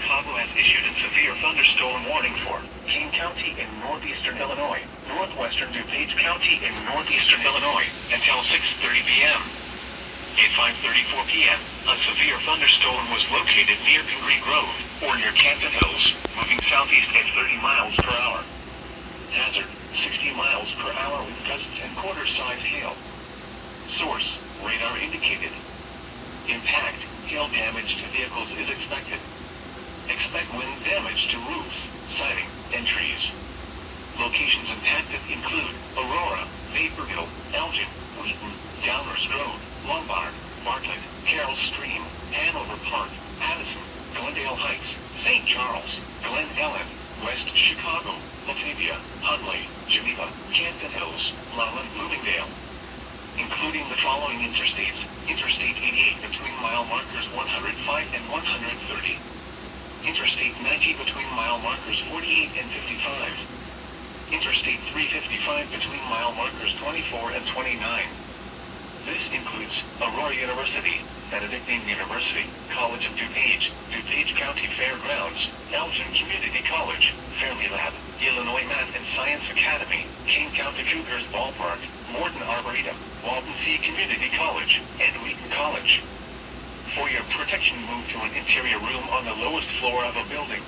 Chicago has issued a severe thunderstorm warning for King County in northeastern Illinois, northwestern DuPage County in northeastern Illinois, until 6:30 p.m. At 5:34 p.m., a severe thunderstorm was located near Pingree Grove, or near Canton Hills, moving southeast at 30 miles per hour. Hazard, 60 miles per hour with gusts and quarter-size hail. Source, radar indicated. Impact, hail damage to vehicles is expected. Expect wind damage to roofs, siding, and trees. Locations impacted include Aurora, Vaporville, Elgin, Wheaton, Downers Grove, Lombard, Bartlett, Carroll Stream, Hanover Park, Addison, Glendale Heights, St. Charles, Glen Ellen, West Chicago, Batavia, Hunley, Geneva, Canton Hills, Lowland, Bloomingdale. Including the following interstates: Interstate 88 between mile markers 105 and 130. Interstate 90 between mile markers 48 and 55. Interstate 355 between mile markers 24 and 29. This includes Aurora University, Benedictine University, College of DuPage, DuPage County Fairgrounds, Elgin Community College, Fairleigh Lab, Illinois Math and Science Academy, King County Cougars Ballpark, Morton Arboretum, Walton C Community College, and Wheaton College. For your protection, move to an interior room on the lowest floor of a building.